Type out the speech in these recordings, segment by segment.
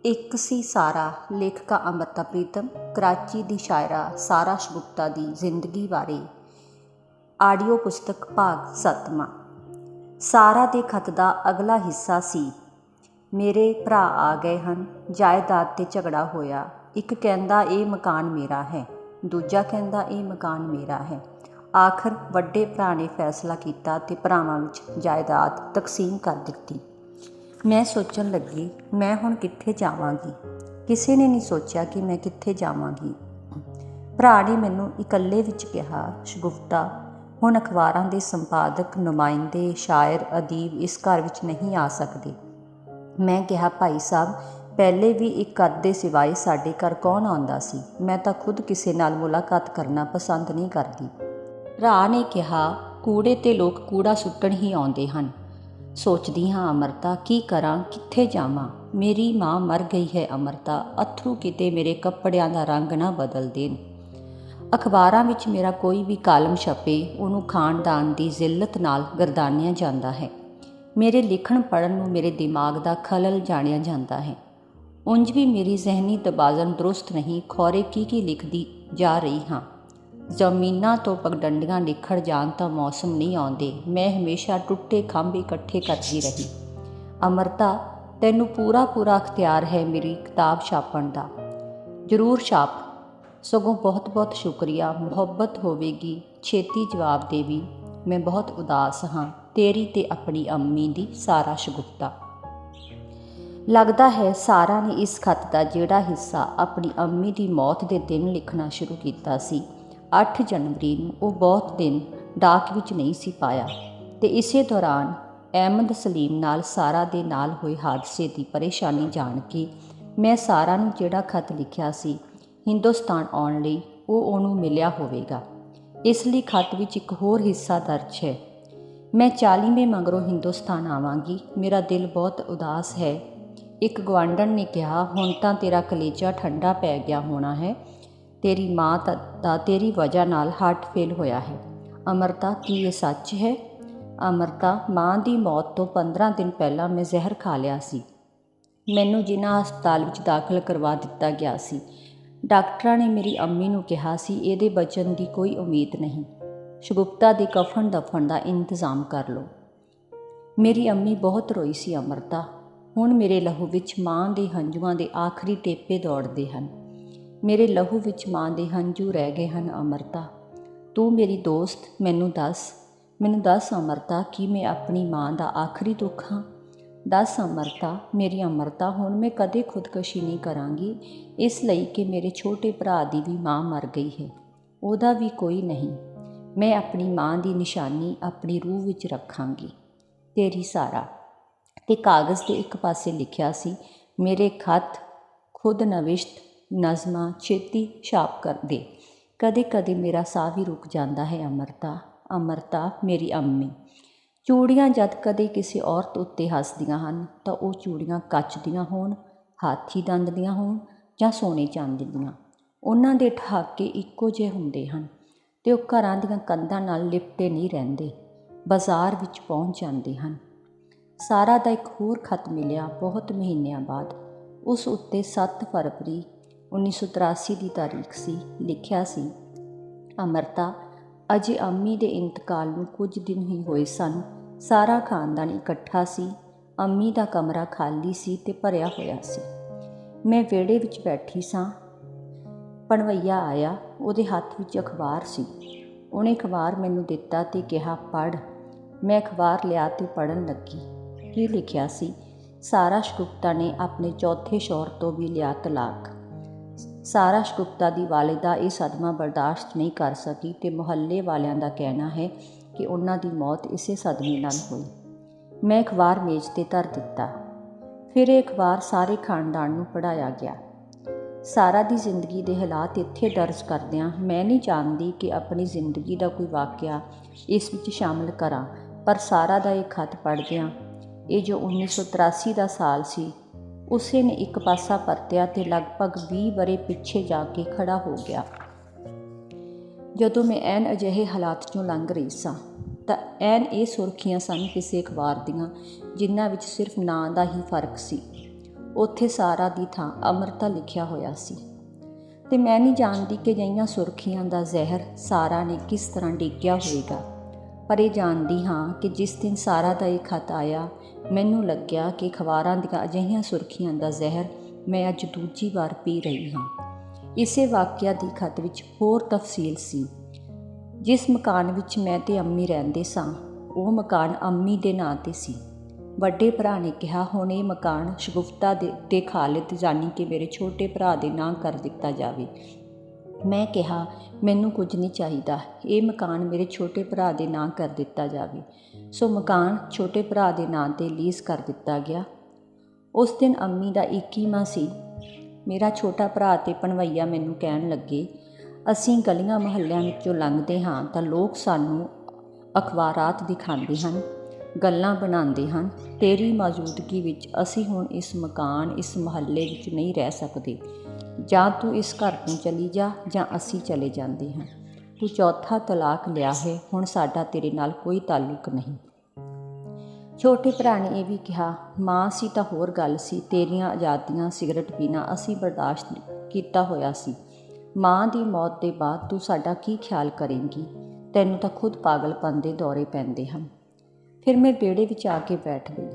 ਇੱਕ ਸੀ ਸਾਰਾ, ਲੇਖਕਾ ਅੰਮ੍ਰਿਤਾ ਪ੍ਰੀਤਮ, ਕਰਾਚੀ ਦੀ ਸ਼ਾਇਰਾ ਸਾਰਾ ਸ਼ਗੁਫਤਾ ਦੀ ਜ਼ਿੰਦਗੀ ਬਾਰੇ ਆਡੀਓ ਪੁਸਤਕ ਭਾਗ 7ਵਾਂ। ਸਾਰਾ ਦੇ ਖਤ ਦਾ ਅਗਲਾ ਹਿੱਸਾ ਸੀ। ਮੇਰੇ ਭਰਾ ਆ ਗਏ ਹਨ। ਜਾਇਦਾਦ 'ਤੇ ਝਗੜਾ ਹੋਇਆ। ਇੱਕ ਕਹਿੰਦਾ ਇਹ ਮਕਾਨ ਮੇਰਾ ਹੈ, ਦੂਜਾ ਕਹਿੰਦਾ ਇਹ ਮਕਾਨ ਮੇਰਾ ਹੈ। ਆਖਰ ਵੱਡੇ ਭਰਾ ਨੇ ਫੈਸਲਾ ਕੀਤਾ ਅਤੇ ਭਰਾਵਾਂ ਵਿੱਚ ਜਾਇਦਾਦ ਤਕਸੀਮ ਕਰ ਦਿੱਤੀ। ਮੈਂ ਸੋਚਣ ਲੱਗੀ, ਮੈਂ ਹੁਣ ਕਿੱਥੇ ਜਾਵਾਂਗੀ। ਕਿਸੇ ਨੇ ਨਹੀਂ ਸੋਚਿਆ ਕਿ ਮੈਂ ਕਿੱਥੇ ਜਾਵਾਂਗੀ। ਭਰਾ ਨੇ ਮੈਨੂੰ ਇਕੱਲੇ ਵਿੱਚ ਕਿਹਾ, ਸ਼ਗੁਫਤਾ, ਹੁਣ ਅਖਬਾਰਾਂ ਦੇ ਸੰਪਾਦਕ, ਨੁਮਾਇੰਦੇ, ਸ਼ਾਇਰ, ਅਦੀਬ ਇਸ ਘਰ ਵਿੱਚ ਨਹੀਂ ਆ ਸਕਦੇ। ਮੈਂ ਕਿਹਾ, ਭਾਈ ਸਾਹਿਬ, ਪਹਿਲੇ ਵੀ ਇੱਕ ਅੱਧ ਦੇ ਸਿਵਾਏ ਸਾਡੇ ਘਰ ਕੌਣ ਆਉਂਦਾ ਸੀ। ਮੈਂ ਤਾਂ ਖੁਦ ਕਿਸੇ ਨਾਲ ਮੁਲਾਕਾਤ ਕਰਨਾ ਪਸੰਦ ਨਹੀਂ ਕਰਦੀ। ਭਰਾ ਨੇ ਕਿਹਾ, ਕੂੜੇ 'ਤੇ ਲੋਕ ਕੂੜਾ ਸੁੱਟਣ ਹੀ ਆਉਂਦੇ ਹਨ। ਸੋਚਦੀ ਹਾਂ, ਅੰਮ੍ਰਿਤਾ, ਕੀ ਕਰਾਂ, ਕਿੱਥੇ ਜਾਵਾਂ। ਮੇਰੀ ਮਾਂ ਮਰ ਗਈ ਹੈ ਅੰਮ੍ਰਿਤਾ। ਅੱਥਰੂ ਕਿਤੇ ਮੇਰੇ ਕੱਪੜਿਆਂ ਦਾ ਰੰਗ ਨਾ ਬਦਲ ਦੇਣ। ਅਖਬਾਰਾਂ ਵਿੱਚ ਮੇਰਾ ਕੋਈ ਵੀ ਕਾਲਮ ਛਪੇ, ਉਹਨੂੰ ਖਾਨਦਾਨ ਦੀ ਜ਼ਿੱਲਤ ਨਾਲ ਗਰਦਾਨਿਆ ਜਾਂਦਾ ਹੈ। ਮੇਰੇ ਲਿਖਣ ਪੜ੍ਹਨ ਨੂੰ ਮੇਰੇ ਦਿਮਾਗ ਦਾ ਖਲਲ ਜਾਣਿਆ ਜਾਂਦਾ ਹੈ। ਉਂਝ ਵੀ ਮੇਰੀ ਜ਼ਹਿਨੀ ਤਵਾਜ਼ਨ ਦਰੁਸਤ ਨਹੀਂ। ਖੌਰੇ ਕੀ ਲਿਖਦੀ ਜਾ ਰਹੀ ਹਾਂ। ਜ਼ਮੀਨਾਂ ਤੋਂ ਪਗਡੰਡੀਆਂ ਨਿਖੜ ਜਾਣ ਤਾਂ ਮੌਸਮ ਨਹੀਂ ਆਉਂਦੇ। ਮੈਂ ਹਮੇਸ਼ਾ ਟੁੱਟੇ ਖੰਭ ਇਕੱਠੇ ਕਰਦੀ ਰਹੀ। ਅੰਮ੍ਰਿਤਾ, ਤੈਨੂੰ ਪੂਰਾ ਅਖਤਿਆਰ ਹੈ ਮੇਰੀ ਕਿਤਾਬ ਛਾਪਣ ਦਾ। ਜ਼ਰੂਰ ਛਾਪ। ਸਗੋਂ ਬਹੁਤ ਬਹੁਤ ਸ਼ੁਕਰੀਆ। ਮੁਹੱਬਤ ਹੋਵੇਗੀ। ਛੇਤੀ ਜਵਾਬ ਦੇਵੀ। ਮੈਂ ਬਹੁਤ ਉਦਾਸ ਹਾਂ। ਤੇਰੀ ਤੇ ਆਪਣੀ ਅੰਮੀ ਦੀ, ਸਾਰਾ ਸ਼ਗੁਫਤਾ। ਲੱਗਦਾ ਹੈ ਸਾਰਾ ਨੇ ਇਸ ਖਤ ਦਾ ਜਿਹੜਾ ਹਿੱਸਾ ਆਪਣੀ ਅੰਮੀ ਦੀ ਮੌਤ ਦੇ ਦਿਨ ਲਿਖਣਾ ਸ਼ੁਰੂ ਕੀਤਾ ਸੀ, 8 ਜਨਵਰੀ ਨੂੰ, ਉਹ ਬਹੁਤ ਦਿਨ ਡਾਕ ਵਿੱਚ ਨਹੀਂ ਸੀ ਪਾਇਆ। ਤੇ ਇਸੇ ਦੌਰਾਨ ਅਹਿਮਦ ਸਲੀਮ ਨਾਲ ਸਾਰਾ ਦੇ ਨਾਲ ਹੋਏ ਹਾਦਸੇ ਦੀ ਪਰੇਸ਼ਾਨੀ ਜਾਣ ਕੇ ਮੈਂ ਸਾਰਾ ਨੂੰ ਜਿਹੜਾ ਖਤ ਲਿਖਿਆ ਸੀ ਹਿੰਦੁਸਤਾਨ ਆਉਣ ਲਈ, ਉਹ ਉਹਨੂੰ ਮਿਲਿਆ ਹੋਵੇਗਾ। ਇਸ ਲਈ ਖਤ ਵਿੱਚ ਇੱਕ ਹੋਰ ਹਿੱਸਾ ਦਰਜ ਹੈ। ਮੈਂ 40ਵੇਂ ਮਗਰੋਂ ਹਿੰਦੁਸਤਾਨ ਆਵਾਂਗੀ। ਮੇਰਾ ਦਿਲ ਬਹੁਤ ਉਦਾਸ ਹੈ। ਇੱਕ ਗੁਆਂਢਣ ਨੇ ਕਿਹਾ, ਹੁਣ ਤਾਂ ਤੇਰਾ ਕਲੇਜਾ ਠੰਡਾ ਪੈ ਗਿਆ ਹੋਣਾ ਹੈ। ਤੇਰੀ ਮਾਂ ਦਾ ਤੇਰੀ ਵਜ੍ਹਾ ਨਾਲ ਹਾਰਟ ਫੇਲ ਹੋਇਆ ਹੈ। ਅੰਮ੍ਰਿਤਾ, ਕੀ ਇਹ ਸੱਚ ਹੈ? ਅੰਮ੍ਰਿਤਾ, ਮਾਂ ਦੀ ਮੌਤ ਤੋਂ 15 ਦਿਨ ਪਹਿਲਾਂ ਮੈਂ ਜ਼ਹਿਰ ਖਾ ਲਿਆ ਸੀ। ਮੈਨੂੰ ਜਿਨ੍ਹਾਂ ਹਸਪਤਾਲ ਵਿੱਚ ਦਾਖਲ ਕਰਵਾ ਦਿੱਤਾ ਗਿਆ ਸੀ, ਡਾਕਟਰਾਂ ਨੇ ਮੇਰੀ ਅੰਮੀ ਨੂੰ ਕਿਹਾ ਸੀ, ਇਹਦੇ ਬਚਣ ਦੀ ਕੋਈ ਉਮੀਦ ਨਹੀਂ। ਸ਼ਗੁਫਤਾ ਦੇ ਕਫਨ ਦਫਨ ਦਾ ਇੰਤਜ਼ਾਮ ਕਰ ਲਓ। ਮੇਰੀ ਅੰਮੀ ਬਹੁਤ ਰੋਈ ਸੀ ਅੰਮ੍ਰਿਤਾ। ਹੁਣ ਮੇਰੇ ਲਹੂ ਵਿੱਚ ਮਾਂ ਦੇ ਹੰਝੂਆਂ ਦੇ ਆਖਰੀ ਟੇਪੇ ਦੌੜਦੇ ਹਨ। ਮੇਰੇ ਲਹੂ ਵਿੱਚ ਮਾਂ ਦੇ ਹੰਝੂ ਰਹਿ ਗਏ ਹਨ ਅੰਮ੍ਰਿਤਾ। ਤੂੰ ਮੇਰੀ ਦੋਸਤ, ਮੈਨੂੰ ਦੱਸ ਅੰਮ੍ਰਿਤਾ, ਕਿ ਮੈਂ ਆਪਣੀ ਮਾਂ ਦਾ ਆਖਰੀ ਦੁੱਖ ਹਾਂ। ਦੱਸ ਅੰਮ੍ਰਿਤਾ, ਮੇਰੀ ਅੰਮ੍ਰਿਤਾ, ਹੁਣ ਮੈਂ ਕਦੇ ਖੁਦਕੁਸ਼ੀ ਨਹੀਂ ਕਰਾਂਗੀ, ਇਸ ਲਈ ਕਿ ਮੇਰੇ ਛੋਟੇ ਭਰਾ ਦੀ ਵੀ ਮਾਂ ਮਰ ਗਈ ਹੈ। ਉਹਦਾ ਵੀ ਕੋਈ ਨਹੀਂ। ਮੈਂ ਆਪਣੀ ਮਾਂ ਦੀ ਨਿਸ਼ਾਨੀ ਆਪਣੀ ਰੂਹ ਵਿੱਚ ਰੱਖਾਂਗੀ। ਤੇਰੀ ਸਾਰਾ। ਤੇ ਕਾਗਜ਼ ਦੇ ਇੱਕ ਪਾਸੇ ਲਿਖਿਆ ਸੀ, ਮੇਰੇ ਖਤ ਖੁਦ ਨਵਿਸ਼ਤ ਨਜ਼ਮਾਂ ਛੇਤੀ ਛਾਪ ਕਰ ਦੇ। ਕਦੇ ਕਦੇ ਮੇਰਾ ਸਾਹ ਵੀ ਰੁਕ ਜਾਂਦਾ ਹੈ ਅੰਮ੍ਰਿਤਾ। ਅੰਮ੍ਰਿਤਾ, ਮੇਰੀ ਅੰਮੀ। ਚੂੜੀਆਂ ਜਦ ਕਦੇ ਕਿਸੇ ਔਰਤ ਉੱਤੇ ਹੱਸਦੀਆਂ ਹਨ ਤਾਂ ਉਹ ਚੂੜੀਆਂ ਕੱਚ ਦੀਆਂ ਹੋਣ, ਹਾਥੀ ਦੰਦ ਦੀਆਂ ਹੋਣ ਜਾਂ ਸੋਨੇ ਚਾਂਦੀ ਦੀਆਂ, ਉਹਨਾਂ ਦੇ ਠਹਾਕੇ ਇੱਕੋ ਜਿਹੇ ਹੁੰਦੇ ਹਨ ਤੇ ਉਹ ਘਰਾਂ ਦੀਆਂ ਕੰਧਾਂ ਨਾਲ ਲਿਪਟੇ ਨਹੀਂ ਰਹਿੰਦੇ, ਬਾਜ਼ਾਰ ਵਿੱਚ ਪਹੁੰਚ ਜਾਂਦੇ ਹਨ। ਸਾਰਾ ਦਾ ਇੱਕ ਹੋਰ ਖਤ ਮਿਲਿਆ ਬਹੁਤ ਮਹੀਨਿਆਂ ਬਾਅਦ। ਉਸ ਉੱਤੇ 7 ਫਰਵਰੀ 1983 ਦੀ ਤਾਰੀਖ ਸੀ। ਲਿਖਿਆ ਸੀ, ਅੰਮ੍ਰਿਤਾ, ਅਜੇ ਅੰਮੀ ਦੇ ਇੰਤਕਾਲ ਨੂੰ ਕੁਝ ਦਿਨ ਹੀ ਹੋਏ ਸਨ। ਸਾਰਾ ਖਾਨਦਾਨ ਇਕੱਠਾ ਸੀ। ਅੰਮੀ ਦਾ ਕਮਰਾ ਖਾਲੀ ਸੀ ਤੇ ਭਰਿਆ ਹੋਇਆ ਸੀ। ਮੈਂ ਵਿਹੜੇ ਵਿੱਚ ਬੈਠੀ ਸਾਂ। ਭਣਵਈਆ ਆਇਆ। ਉਹਦੇ ਹੱਥ ਵਿੱਚ ਅਖਬਾਰ ਸੀ। ਉਹਨੇ ਅਖਬਾਰ ਮੈਨੂੰ ਦਿੱਤਾ ਤੇ ਕਿਹਾ, ਪੜ੍ਹ। ਮੈਂ ਅਖਬਾਰ ਲਿਆ ਤੇ ਪੜ੍ਹਨ ਲੱਗੀ। ਕੀ ਲਿਖਿਆ ਸੀ? ਸਾਰਾ ਸ਼ਗੁਫਤਾ ਨੇ ਆਪਣੇ ਚੌਥੇ ਸ਼ੌਹਰ ਤੋਂ ਵੀ ਲਿਆ ਤਲਾਕ। ਸਾਰਾ ਸ਼ਗੁਫਤਾ ਦੀ ਵਾਲਿਦਾ ਇਹ ਸਦਮਾ ਬਰਦਾਸ਼ਤ ਨਹੀਂ ਕਰ ਸਕੀ ਤੇ ਮੁਹੱਲੇ ਵਾਲਿਆਂ ਦਾ ਕਹਿਣਾ ਹੈ ਕਿ ਉਹਨਾਂ ਦੀ ਮੌਤ ਇਸੇ ਸਦਮੇ ਨਾਲ ਹੋਈ। ਮੈਂ ਅਖਬਾਰ ਮੇਜ਼ 'ਤੇ ਧਰ ਦਿੱਤਾ। ਫਿਰ ਇਹ ਅਖਬਾਰ ਸਾਰੇ ਖਾਨਦਾਨ ਨੂੰ ਪੜ੍ਹਾਇਆ ਗਿਆ। ਸਾਰਾ ਦੀ ਜ਼ਿੰਦਗੀ ਦੇ ਹਾਲਾਤ ਇੱਥੇ ਦਰਜ ਕਰਦਿਆਂ ਮੈਂ ਨਹੀਂ ਚਾਹੁੰਦੀ ਕਿ ਆਪਣੀ ਜ਼ਿੰਦਗੀ ਦਾ ਕੋਈ ਵਾਕਿਆ ਇਸ ਵਿੱਚ ਸ਼ਾਮਲ ਕਰਾਂ, ਪਰ ਸਾਰਾ ਦਾ ਇਹ ਖਤ ਪੜ੍ਹਦਿਆਂ, ਇਹ ਜੋ 1983 ਦਾ ਸਾਲ ਸੀ, ਉਸੇ ਨੇ ਇੱਕ ਪਾਸਾ ਪਰਤਿਆ ਤੇ ਲਗਭਗ 20 ਵਰ੍ਹੇ ਪਿੱਛੇ ਜਾ ਕੇ ਖੜਾ ਹੋ ਗਿਆ। ਜਦੋਂ ਮੈਂ ਐਨ ਅਜਿਹੇ ਹਾਲਾਤ 'ਚੋਂ ਲੰਘ ਰਹੀ ਸਾਂ ਤਾਂ ਐਨ ਇਹ ਸੁਰਖੀਆਂ ਸਨ ਕਿਸੇ ਅਖਬਾਰ ਦੀਆਂ, ਜਿਨ੍ਹਾਂ ਵਿੱਚ ਸਿਰਫ ਨਾਂ ਦਾ ਹੀ ਫਰਕ ਸੀ। ਉੱਥੇ ਸਾਰਾ ਦੀ ਥਾਂ ਅੰਮ੍ਰਿਤਾ ਲਿਖਿਆ ਹੋਇਆ ਸੀ। ਤੇ ਮੈਂ ਨਹੀਂ ਜਾਣਦੀ ਕਿ ਅਜਿਹੀਆਂ ਸੁਰਖੀਆਂ ਦਾ ਜ਼ਹਿਰ ਸਾਰਾ ਨੇ ਕਿਸ ਤਰ੍ਹਾਂ ਡਿੱਗਿਆ ਹੋਵੇਗਾ, ਪਰ ਇਹ ਜਾਣਦੀ ਹਾਂ ਕਿ ਜਿਸ ਦਿਨ ਸਾਰਾ ਦਾ ਇਹ ਖਤ ਆਇਆ, ਮੈਨੂੰ ਲੱਗਿਆ ਕਿ ਅਖਬਾਰਾਂ ਦੀਆਂ ਅਜਿਹੀਆਂ ਸੁਰਖੀਆਂ ਦਾ ਜ਼ਹਿਰ ਮੈਂ ਅੱਜ ਦੂਜੀ ਵਾਰ ਪੀ ਰਹੀ ਹਾਂ। ਇਸੇ ਵਾਕਿਆ ਦੀ ਖਤ ਵਿੱਚ ਹੋਰ ਤਫਸੀਲ ਸੀ। ਜਿਸ ਮਕਾਨ ਵਿੱਚ ਮੈਂ ਤੇ ਅੰਮੀ ਰਹਿੰਦੇ ਸਾਂ, ਉਹ ਮਕਾਨ ਅੰਮੀ ਦੇ ਨਾਂ 'ਤੇ ਸੀ। ਵੱਡੇ ਭਰਾ ਨੇ ਕਿਹਾ ਹੁਣ ਇਹ ਮਕਾਨ ਸ਼ਗੁਫਤਾ ਦੇ ਖਾਲਿਦ ਯਾਨੀ ਕਿ ਮੇਰੇ ਛੋਟੇ ਭਰਾ ਦੇ ਨਾਂ ਕਰ ਦਿੱਤਾ ਜਾਵੇ। ਮੈਂ ਕਿਹਾ ਮੈਨੂੰ ਕੁਝ ਨਹੀਂ ਚਾਹੀਦਾ, ਇਹ ਮਕਾਨ ਮੇਰੇ ਛੋਟੇ ਭਰਾ ਦੇ ਨਾਂ ਕਰ ਦਿੱਤਾ ਜਾਵੇ। ਸੋ ਮਕਾਨ ਛੋਟੇ ਭਰਾ ਦੇ ਨਾਂ 'ਤੇ ਲੀਜ਼ ਕਰ ਦਿੱਤਾ ਗਿਆ। ਉਸ ਦਿਨ ਅੰਮੀ ਦਾ 21ਵਾਂ ਸੀ। ਮੇਰਾ ਛੋਟਾ ਭਰਾ ਤੇ ਭਣਵਈਆ ਮੈਨੂੰ ਕਹਿਣ ਲੱਗੇ, ਅਸੀਂ ਗਲੀਆਂ ਮੁਹੱਲਿਆਂ ਵਿੱਚੋਂ ਲੰਘਦੇ ਹਾਂ ਤਾਂ ਲੋਕ ਸਾਨੂੰ ਅਖਬਾਰਾਤ ਦਿਖਾਉਂਦੇ ਹਨ, ਗੱਲਾਂ ਬਣਾਉਂਦੇ ਹਨ। ਤੇਰੀ ਮੌਜੂਦਗੀ ਵਿੱਚ ਅਸੀਂ ਹੁਣ ਇਸ ਮਕਾਨ, ਇਸ ਮੁਹੱਲੇ ਵਿੱਚ ਨਹੀਂ ਰਹਿ ਸਕਦੇ। ਜਾਂ ਤੂੰ ਇਸ ਘਰ ਤੋਂ ਚਲੀ ਜਾ ਜਾਂ ਅਸੀਂ ਚਲੇ ਜਾਂਦੇ ਹਾਂ। ਤੂੰ ਚੌਥਾ ਤਲਾਕ ਲਿਆ ਹੈ, ਹੁਣ ਸਾਡਾ ਤੇਰੇ ਨਾਲ ਕੋਈ ਤਾਲੁਕ ਨਹੀਂ। ਛੋਟੇ ਭਰਾ ਨੇ ਇਹ ਵੀ ਕਿਹਾ, ਮਾਂ ਸੀ ਤਾਂ ਹੋਰ ਗੱਲ ਸੀ, ਤੇਰੀਆਂ ਆਜ਼ਾਦੀਆਂ, ਸਿਗਰਟ ਪੀਣਾ ਅਸੀਂ ਬਰਦਾਸ਼ਤ ਕੀਤਾ ਹੋਇਆ ਸੀ। ਮਾਂ ਦੀ ਮੌਤ ਦੇ ਬਾਅਦ ਤੂੰ ਸਾਡਾ ਕੀ ਖਿਆਲ ਕਰੇਂਗੀ? ਤੈਨੂੰ ਤਾਂ ਖੁਦ ਪਾਗਲਪਨ ਦੇ ਦੌਰੇ ਪੈਂਦੇ ਹਨ। ਫਿਰ ਮੈਂ ਵਿਹੜੇ ਵਿੱਚ ਆ ਕੇ ਬੈਠ ਗਈ।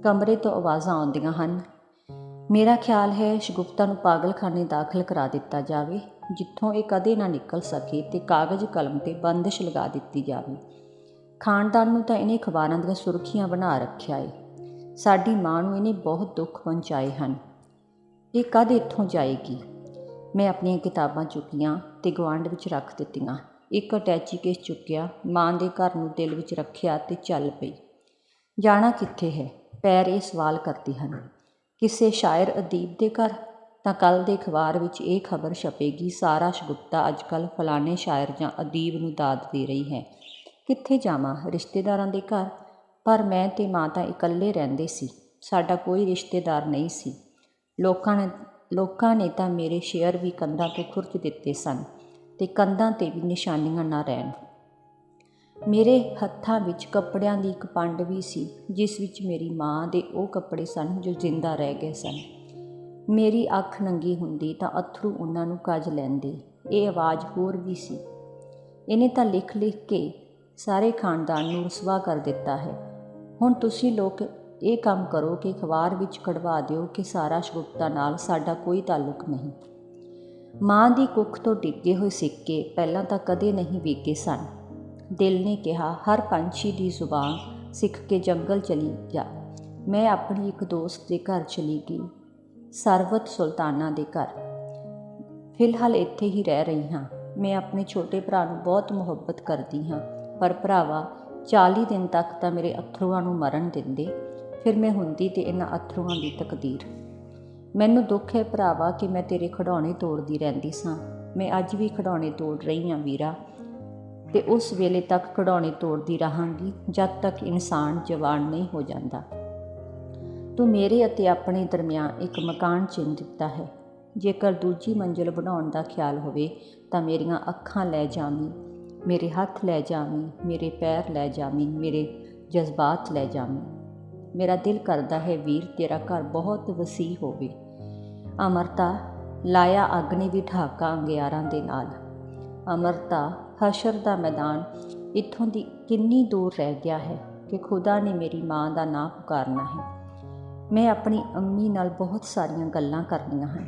ਕਮਰੇ ਤੋਂ ਆਵਾਜ਼ਾਂ ਆਉਂਦੀਆਂ ਹਨ। ਮੇਰਾ ਖਿਆਲ ਹੈ ਸ਼ਗੁਫਤਾ ਨੂੰ ਪਾਗਲਖਾਨੇ ਦਾਖਲ ਕਰਾ ਦਿੱਤਾ ਜਾਵੇ, ਜਿੱਥੋਂ ਇਹ ਕਦੇ ਨਾ ਨਿਕਲ ਸਕੇ, ਤੇ ਕਾਗਜ਼ ਕਲਮ 'ਤੇ ਬੰਦਿਸ਼ ਲਗਾ ਦਿੱਤੀ ਜਾਵੇ। ਖਾਨਦਾਨ ਨੂੰ ਤਾਂ ਇਹਨੇ ਅਖਬਾਰਾਂ ਦੀਆਂ ਸੁਰਖੀਆਂ ਬਣਾ ਰੱਖਿਆ ਏ। ਸਾਡੀ ਮਾਂ ਨੂੰ ਇਹਨੇ ਬਹੁਤ ਦੁੱਖ ਪਹੁੰਚਾਏ ਹਨ। ਇਹ ਕਦ ਇੱਥੋਂ ਜਾਏਗੀ? ਮੈਂ ਆਪਣੀਆਂ ਕਿਤਾਬਾਂ ਚੁੱਕੀਆਂ ਤੇ ਗੁਆਂਢ ਵਿੱਚ ਰੱਖ ਦਿੱਤੀਆਂ। ਇੱਕ ਅਟੈਚੀ ਕੇਸ ਚੁੱਕਿਆ, ਮਾਂ ਦੇ ਘਰ ਨੂੰ ਦਿਲ ਵਿੱਚ ਰੱਖਿਆ ਤੇ ਚੱਲ ਪਈ। ਜਾਣਾ ਕਿੱਥੇ ਹੈ? ਪੈਰ ਇਹ ਸਵਾਲ ਕਰਦੇ ਹਨ। ਕਿਸੇ ਸ਼ਾਇਰ ਅਦੀਬ ਦੇ ਘਰ? ਤਾਂ ਕੱਲ੍ਹ ਦੇ ਅਖਬਾਰ ਵਿੱਚ ਇਹ ਖਬਰ ਛਪੇਗੀ, ਸਾਰਾ ਸ਼ਗੁਫਤਾ ਅੱਜ ਕੱਲ੍ਹ ਫਲਾਣੇ ਸ਼ਾਇਰ ਜਾਂ ਅਦੀਬ ਨੂੰ ਦਾਦ ਦੇ ਰਹੀ ਹੈ। ਕਿੱਥੇ ਜਾਵਾਂ? ਰਿਸ਼ਤੇਦਾਰਾਂ ਦੇ ਘਰ? ਪਰ ਮੈਂ ਤੇ ਮਾਂ ਤਾਂ ਇਕੱਲੇ ਰਹਿੰਦੇ ਸੀ, ਸਾਡਾ ਕੋਈ ਰਿਸ਼ਤੇਦਾਰ ਨਹੀਂ ਸੀ। ਲੋਕਾਂ ਨੇ ਤਾਂ ਮੇਰੇ ਸ਼ੇਅਰ ਵੀ ਕੰਧਾਂ ਤੋਂ ਖੁਰਚ ਦਿੱਤੇ ਸਨ, ਤੇ ਕੰਧਾਂ 'ਤੇ ਵੀ ਨਿਸ਼ਾਨੀਆਂ ਨਾ ਰਹਿਣ। ਮੇਰੇ ਹੱਥਾਂ ਵਿੱਚ ਕੱਪੜਿਆਂ ਦੀ ਇੱਕ ਪੰਡ ਵੀ ਸੀ, ਜਿਸ ਵਿੱਚ ਮੇਰੀ ਮਾਂ ਦੇ ਉਹ ਕੱਪੜੇ ਸਨ ਜੋ ਜ਼ਿੰਦਾ ਰਹਿ ਗਏ ਸਨ। ਮੇਰੀ ਅੱਖ ਨੰਗੀ ਹੁੰਦੀ ਤਾਂ ਅੱਥਰੂ ਉਹਨਾਂ ਨੂੰ ਕੱਜ ਲੈਂਦੇ। ਇਹ ਆਵਾਜ਼ ਹੋਰ ਵੀ ਸੀ। ਇਹਨੇ ਤਾਂ ਲਿਖ ਲਿਖ ਕੇ ਸਾਰੇ ਖਾਨਦਾਨ ਨੂੰ ਰੁਸਵਾ ਕਰ ਦਿੱਤਾ ਹੈ। ਹੁਣ ਤੁਸੀਂ ਲੋਕ ਇਹ ਕੰਮ ਕਰੋ ਕਿ ਅਖਬਾਰ ਵਿੱਚ ਕਢਵਾ ਦਿਓ ਕਿ ਸਾਰਾ ਸ਼ਗੁਫਤਾ ਨਾਲ ਸਾਡਾ ਕੋਈ ਤਾਲੁਕ ਨਹੀਂ। ਮਾਂ ਦੀ ਕੁੱਖ ਤੋਂ ਡਿੱਗੇ ਹੋਏ ਸਿੱਕੇ ਪਹਿਲਾਂ ਤਾਂ ਕਦੇ ਨਹੀਂ ਵਿਕੇ ਸਨ। ਦਿਲ ਨੇ ਕਿਹਾ, ਹਰ ਪੰਛੀ ਦੀ ਜ਼ੁਬਾਨ ਸਿੱਖ ਕੇ ਜੰਗਲ ਚਲੀ ਜਾ। ਮੈਂ ਆਪਣੀ ਇੱਕ ਦੋਸਤ ਦੇ ਘਰ ਚਲੀ ਗਈ, ਸਰਵਤ ਸੁਲਤਾਨਾ ਦੇ ਘਰ। ਫਿਲਹਾਲ ਇੱਥੇ ਹੀ ਰਹਿ ਰਹੀ ਹਾਂ। ਮੈਂ ਆਪਣੇ ਛੋਟੇ ਭਰਾ ਨੂੰ ਬਹੁਤ ਮੁਹੱਬਤ ਕਰਦੀ ਹਾਂ, ਪਰ ਭਰਾਵਾ 40 ਦਿਨ ਤੱਕ ਤਾਂ ਮੇਰੇ ਅੱਥਰੂਆਂ ਨੂੰ ਮਰਨ ਦਿੰਦੇ, ਫਿਰ ਮੈਂ ਹੁੰਦੀ ਤੇ ਇਹਨਾਂ ਅੱਥਰੂਆਂ ਦੀ ਤਕਦੀਰ। ਮੈਨੂੰ ਦੁੱਖ ਹੈ ਭਰਾਵਾ ਕਿ ਮੈਂ ਤੇਰੇ ਖਿਡੌਣੇ ਤੋੜਦੀ ਰਹਿੰਦੀ ਸਾਂ। ਮੈਂ ਅੱਜ ਵੀ ਖਿਡੌਣੇ ਤੋੜ ਰਹੀ ਹਾਂ ਵੀਰਾ, ਤੇ ਉਸ ਵੇਲੇ ਤੱਕ ਖਿਡੌਣੇ ਤੋੜਦੀ ਰਹਾਂਗੀ ਜਦ ਤੱਕ ਇਨਸਾਨ ਜਵਾਨ ਨਹੀਂ ਹੋ ਜਾਂਦਾ। ਤੂੰ ਮੇਰੇ ਅਤੇ ਆਪਣੇ ਦਰਮਿਆਨ ਇੱਕ ਮਕਾਨ ਚਿਣ ਦਿੱਤਾ ਹੈ। ਜੇਕਰ ਦੂਜੀ ਮੰਜ਼ਿਲ ਬਣਾਉਣ ਦਾ ਖਿਆਲ ਹੋਵੇ ਤਾਂ ਮੇਰੀਆਂ ਅੱਖਾਂ ਲੈ ਜਾਵੀਂ, ਮੇਰੇ ਹੱਥ ਲੈ ਜਾਵੀਂ, ਮੇਰੇ ਪੈਰ ਲੈ ਜਾਵੀਂ, ਮੇਰੇ ਜਜ਼ਬਾਤ ਲੈ ਜਾਵੀਂ। ਮੇਰਾ ਦਿਲ ਕਰਦਾ ਹੈ ਵੀਰ, ਤੇਰਾ ਘਰ ਬਹੁਤ ਵਸੀਹ ਹੋਵੇ। ਅਮਰਤਾ, ਲਾਇਆ ਅੱਗ ਨੇ ਵੀ ਠਾਕਾ ਅੰਗਿਆਰਾਂ ਦੇ ਨਾਲ। ਅਮਰਤਾ, ਹਸ਼ਰ ਦਾ ਮੈਦਾਨ ਇੱਥੋਂ ਦੀ ਕਿੰਨੀ ਦੂਰ ਰਹਿ ਗਿਆ ਹੈ ਕਿ ਖੁਦਾ ਨੇ ਮੇਰੀ ਮਾਂ ਦਾ ਨਾਂ ਪੁਕਾਰਨਾ ਹੈ। ਮੈਂ ਆਪਣੀ ਅੰਮੀ ਨਾਲ ਬਹੁਤ ਸਾਰੀਆਂ ਗੱਲਾਂ ਕਰਨੀਆਂ ਹਨ।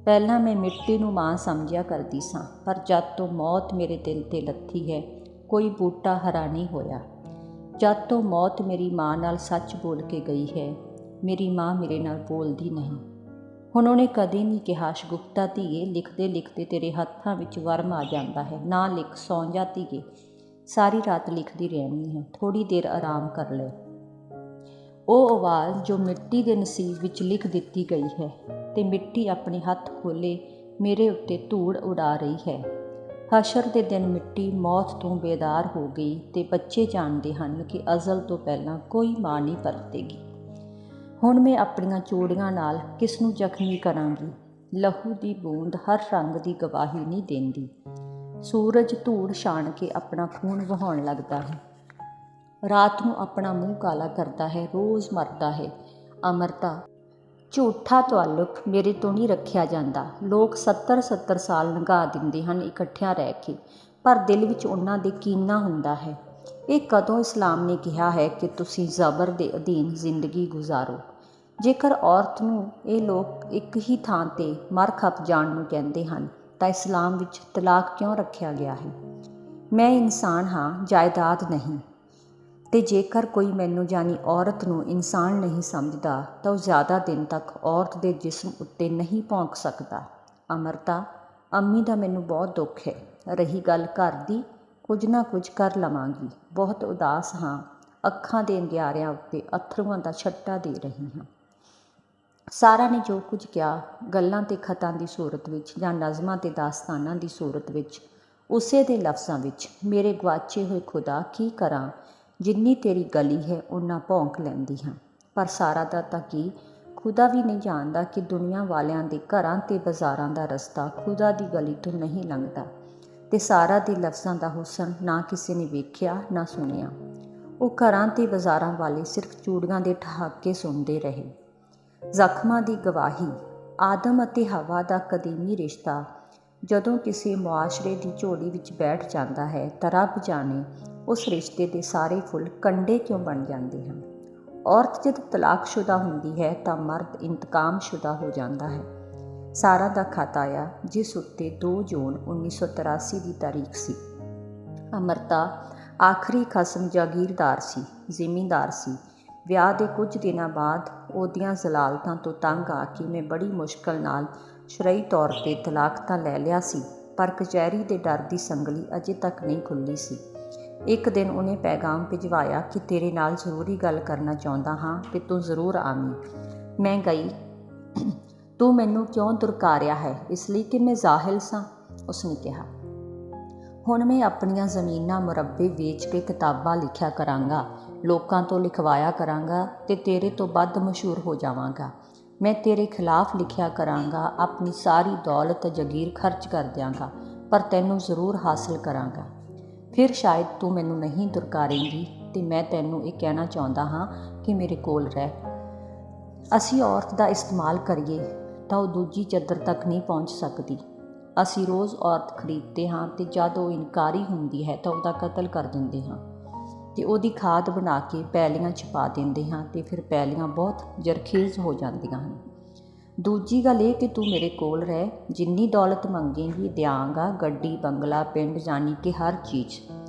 ਪਹਿਲਾਂ ਮੈਂ ਮਿੱਟੀ ਨੂੰ ਮਾਂ ਸਮਝਿਆ ਕਰਦੀ ਸਾਂ, ਪਰ ਜਦ ਤੋਂ ਮੌਤ ਮੇਰੇ ਦਿਲ 'ਤੇ ਲੱਥੀ ਹੈ, ਕੋਈ ਬੂਟਾ ਹਰਾ ਨਹੀਂ ਹੋਇਆ। ਜਦ ਤੋਂ ਮੌਤ ਮੇਰੀ ਮਾਂ ਨਾਲ ਸੱਚ ਬੋਲ ਕੇ ਗਈ ਹੈ, ਮੇਰੀ ਮਾਂ ਮੇਰੇ ਨਾਲ ਬੋਲਦੀ ਨਹੀਂ। ਹੁਣ ਉਹਨੇ ਕਦੇ ਨਹੀਂ ਕਿਹਾ, ਸ਼ਗੁਫਤਾ ਧੀਏ, ਲਿਖਦੇ ਲਿਖਦੇ ਤੇਰੇ ਹੱਥਾਂ ਵਿੱਚ ਵਰਮ ਆ ਜਾਂਦਾ ਹੈ, ਨਾ ਲਿਖ, ਸੌਂ ਜਾ ਧੀਏ, ਸਾਰੀ ਰਾਤ ਲਿਖਦੀ ਰਹਿਣੀ ਹੈ, ਥੋੜ੍ਹੀ ਦੇਰ ਆਰਾਮ ਕਰ ਲੈ। ਉਹ ਆਵਾਜ਼ ਜੋ ਮਿੱਟੀ ਦੇ ਨਸੀਬ ਵਿੱਚ ਲਿਖ ਦਿੱਤੀ ਗਈ ਹੈ, ਤੇ ਮਿੱਟੀ ਆਪਣੇ ਹੱਥ ਖੋਲ੍ਹੇ ਮੇਰੇ ਉੱਤੇ ਧੂੜ ਉਡਾ ਰਹੀ ਹੈ। ਹਸ਼ਰ ਦੇ ਦਿਨ ਮਿੱਟੀ ਮੌਤ ਤੋਂ ਬੇਦਾਰ ਹੋ ਗਈ, ਤੇ ਬੱਚੇ ਜਾਣਦੇ ਹਨ ਕਿ ਅਜ਼ਲ ਤੋਂ ਪਹਿਲਾਂ ਕੋਈ ਮਾਂ ਨਹੀਂ ਪਰਤੇਗੀ। ਹੁਣ ਮੈਂ ਆਪਣੀਆਂ ਚੂੜੀਆਂ ਨਾਲ ਕਿਸ ਨੂੰ ਜ਼ਖਮੀ ਕਰਾਂਗੀ? ਲਹੂ ਦੀ ਬੂੰਦ ਹਰ ਰੰਗ ਦੀ ਗਵਾਹੀ ਨਹੀਂ ਦਿੰਦੀ। ਸੂਰਜ ਧੂੜ ਛਾਣ ਕੇ ਆਪਣਾ ਖੂਨ ਵਹਾਉਣ ਲੱਗਦਾ ਹੈ, ਰਾਤ ਨੂੰ ਆਪਣਾ ਮੂੰਹ ਕਾਲਾ ਕਰਦਾ ਹੈ, ਰੋਜ਼ ਮਰਦਾ ਹੈ। ਅਮਰਤਾ, ਝੂਠਾ ਤਾਲੁਕ ਮੇਰੇ ਤੋਂ ਨਹੀਂ ਰੱਖਿਆ ਜਾਂਦਾ। ਲੋਕ 70-70 ਸਾਲ ਲੰਘਾ ਦਿੰਦੇ ਹਨ ਇਕੱਠਿਆਂ ਰਹਿ ਕੇ, ਪਰ ਦਿਲ ਵਿੱਚ ਉਹਨਾਂ ਦੇ ਕੀਨਾ ਹੁੰਦਾ ਹੈ। ਇਹ ਕਦੋਂ ਇਸਲਾਮ ਨੇ ਕਿਹਾ ਹੈ ਕਿ ਤੁਸੀਂ ਜ਼ਬਰ ਦੇ ਅਧੀਨ ਜ਼ਿੰਦਗੀ ਗੁਜ਼ਾਰੋ? ਜੇਕਰ ਔਰਤ ਨੂੰ ਇਹ ਲੋਕ ਇੱਕ ਹੀ ਥਾਂ 'ਤੇ ਮਰ ਖਪ ਜਾਣ ਨੂੰ ਕਹਿੰਦੇ ਹਨ ਤਾਂ ਇਸਲਾਮ ਵਿੱਚ ਤਲਾਕ ਕਿਉਂ ਰੱਖਿਆ ਗਿਆ ਹੈ? ਮੈਂ ਇਨਸਾਨ ਹਾਂ, ਜਾਇਦਾਦ ਨਹੀਂ। ਅਤੇ ਜੇਕਰ ਕੋਈ ਮੈਨੂੰ ਯਾਨੀ ਔਰਤ ਨੂੰ ਇਨਸਾਨ ਨਹੀਂ ਸਮਝਦਾ ਤਾਂ ਉਹ ਜ਼ਿਆਦਾ ਦਿਨ ਤੱਕ ਔਰਤ ਦੇ ਜਿਸਮ ਉੱਤੇ ਨਹੀਂ ਭੌਂਕ ਸਕਦਾ। ਅਮਰਤਾ, ਅੰਮੀ ਦਾ ਮੈਨੂੰ ਬਹੁਤ ਦੁੱਖ ਹੈ। ਰਹੀ ਗੱਲ ਘਰ ਦੀ, ਕੁਝ ਨਾ ਕੁਝ ਕਰ ਲਵਾਂਗੀ। ਬਹੁਤ ਉਦਾਸ ਹਾਂ, ਅੱਖਾਂ ਦੇ ਅੰਗਿਆਰਿਆਂ ਉੱਤੇ ਅੱਥਰੂਆਂ ਦਾ ਛੱਟਾ ਦੇ ਰਹੀ ਹਾਂ। ਸਾਰਾ ਨੇ ਜੋ ਕੁਝ ਕਿਹਾ, ਗੱਲਾਂ ਤੇ ਖਤਾਂ ਦੀ ਸੂਰਤ ਵਿੱਚ ਜਾਂ ਨਜ਼ਮਾਂ ਤੇ ਦਾਸਤਾਨਾਂ ਦੀ ਸੂਰਤ ਵਿੱਚ, ਉਸੇ ਦੇ ਲਫ਼ਜ਼ਾਂ ਵਿੱਚ, ਮੇਰੇ ਗੁਆਚੇ ਹੋਏ ਖੁਦਾ ਕੀ ਕਰਾਂ, ਜਿੰਨੀ ਤੇਰੀ ਗਲੀ ਹੈ ਓਨਾ ਭੌਂਕ ਲੈਂਦੀ ਹਾਂ। ਪਰ ਸਾਰਾ ਦਾ ਤਾਂ ਕੀ, ਖੁਦਾ ਵੀ ਨਹੀਂ ਜਾਣਦਾ ਕਿ ਦੁਨੀਆ ਵਾਲਿਆਂ ਦੇ ਘਰਾਂ ਤੇ ਬਾਜ਼ਾਰਾਂ ਦਾ ਰਸਤਾ ਖੁਦਾ ਦੀ ਗਲੀ ਤੋਂ ਨਹੀਂ ਲੰਘਦਾ। ਤੇ ਸਾਰਾ ਦੇ ਲਫ਼ਜ਼ਾਂ ਦਾ ਹੁਸਨ ਨਾ ਕਿਸੇ ਨੇ ਵੇਖਿਆ ਨਾ ਸੁਣਿਆ। ਉਹ ਘਰਾਂ ਤੇ ਬਾਜ਼ਾਰਾਂ ਵਾਲੇ ਸਿਰਫ ਚੂੜੀਆਂ ਦੇ ਠਹਾਕੇ ਸੁਣਦੇ ਰਹੇ। ਜ਼ਖਮਾਂ ਦੀ ਗਵਾਹੀ। ਆਦਮ ਅਤੇ ਹਵਾ ਦਾ ਕਦੀਮੀ ਰਿਸ਼ਤਾ ਜਦੋਂ ਕਿਸੇ ਮੁਆਸ਼ਰੇ ਦੀ ਝੋਲੀ ਵਿੱਚ ਬੈਠ ਜਾਂਦਾ ਹੈ ਤਾਂ ਰੱਬ ਜਾਣੇ ਉਸ ਰਿਸ਼ਤੇ ਦੇ ਸਾਰੇ ਫੁੱਲ ਕੰਡੇ ਕਿਉਂ ਬਣ ਜਾਂਦੇ ਹਨ। ਔਰਤ ਜਦ ਤਲਾਕਸ਼ੁਦਾ ਹੁੰਦੀ ਹੈ ਤਾਂ ਮਰਦ ਇੰਤਕਾਮਸ਼ੁਦਾ ਹੋ ਜਾਂਦਾ ਹੈ। ਸਾਰਾ ਦਾ ਖਤ ਆਇਆ ਜਿਸ ਉੱਤੇ 2 ਜੂਨ 1983 ਦੀ ਤਾਰੀਖ ਸੀ। ਅਮਰਤਾ ਆਖਰੀ ਖਸਮ ਜਾਗੀਰਦਾਰ ਸੀ, ਜ਼ਿਮੀਂਦਾਰ ਸੀ। ਵਿਆਹ ਦੇ ਕੁਝ ਦਿਨਾਂ ਬਾਅਦ ਉਹਦੀਆਂ ਜ਼ਲਾਲਤਾਂ ਤੋਂ ਤੰਗ ਆ ਕੇ ਮੈਂ ਬੜੀ ਮੁਸ਼ਕਲ ਨਾਲ ਸ਼ਰਈ ਤੌਰ 'ਤੇ ਤਲਾਕ ਤਾਂ ਲੈ ਲਿਆ ਸੀ, ਪਰ ਕਚਹਿਰੀ ਦੇ ਡਰ ਦੀ ਸੰਗਲੀ ਅਜੇ ਤੱਕ ਨਹੀਂ ਖੁੱਲ੍ਹੀ ਸੀ। ਇੱਕ ਦਿਨ ਉਹਨੇ ਪੈਗਾਮ ਭਿਜਵਾਇਆ ਕਿ ਤੇਰੇ ਨਾਲ ਜ਼ਰੂਰੀ ਗੱਲ ਕਰਨਾ ਚਾਹੁੰਦਾ ਹਾਂ ਤੇ ਤੂੰ ਜ਼ਰੂਰ ਆਵੀਂ। ਮੈਂ ਗਈ। ਤੂੰ ਮੈਨੂੰ ਕਿਉਂ ਦੁਰਕਾਰਿਆ ਹੈ? ਇਸ ਲਈ ਕਿ ਮੈਂ ਜ਼ਾਹਿਲ ਸਾਂ, ਉਸਨੇ ਕਿਹਾ। ਹੁਣ ਮੈਂ ਆਪਣੀਆਂ ਜ਼ਮੀਨਾਂ ਮੁਰੱਬੇ ਵੇਚ ਕੇ ਕਿਤਾਬਾਂ ਲਿਖਿਆ ਕਰਾਂਗਾ, ਲੋਕਾਂ ਤੋਂ ਲਿਖਵਾਇਆ ਕਰਾਂਗਾ ਤੇ ਤੇਰੇ ਤੋਂ ਵੱਧ ਮਸ਼ਹੂਰ ਹੋ ਜਾਵਾਂਗਾ। ਮੈਂ ਤੇਰੇ ਖਿਲਾਫ ਲਿਖਿਆ ਕਰਾਂਗਾ, ਆਪਣੀ ਸਾਰੀ ਦੌਲਤ ਜਗੀਰ ਖਰਚ ਕਰ ਦਿਆਂਗਾ, ਪਰ ਤੈਨੂੰ ਜ਼ਰੂਰ ਹਾਸਿਲ ਕਰਾਂਗਾ। ਫਿਰ ਸ਼ਾਇਦ ਤੂੰ ਮੈਨੂੰ ਨਹੀਂ ਦੁਰਕਾਰੇਂਗੀ ਤੇ ਮੈਂ ਤੈਨੂੰ ਇਹ ਕਹਿਣਾ ਚਾਹੁੰਦਾ ਹਾਂ ਕਿ ਮੇਰੇ ਕੋਲ ਰਹਿ। ਅਸੀਂ ਔਰਤ ਦਾ ਇਸਤੇਮਾਲ ਕਰੀਏ ਤਾਂ ਉਹ ਦੂਜੀ ਚੱਦਰ ਤੱਕ ਨਹੀਂ ਪਹੁੰਚ ਸਕਦੀ। ਅਸੀਂ ਰੋਜ਼ ਔਰਤ ਖਰੀਦਦੇ ਹਾਂ ਤੇ ਜਦ ਉਹ ਇਨਕਾਰੀ ਹੁੰਦੀ ਹੈ ਤਾਂ ਉਹਦਾ ਕਤਲ ਕਰ ਦਿੰਦੇ ਹਾਂ ਤੇ ਉਹਦੀ ਖਾਦ ਬਣਾ ਕੇ ਪੈਲੀਆਂ 'ਚ ਪਾ ਦਿੰਦੇ ਹਾਂ ਤੇ ਫਿਰ ਪੈਲੀਆਂ ਬਹੁਤ ਜ਼ਰਖੇਜ਼ ਹੋ ਜਾਂਦੀਆਂ ਹਨ। ਦੂਜੀ ਗੱਲ ਇਹ ਕਿ ਤੂੰ ਮੇਰੇ ਕੋਲ ਰਹਿ, ਜਿੰਨੀ ਦੌਲਤ ਮੰਗੇਂਗੀ ਦਿਆਂਗਾ, ਗੱਡੀ, ਬੰਗਲਾ, ਪਿੰਡ, ਜਾਣੀ ਕਿ ਹਰ ਚੀਜ਼।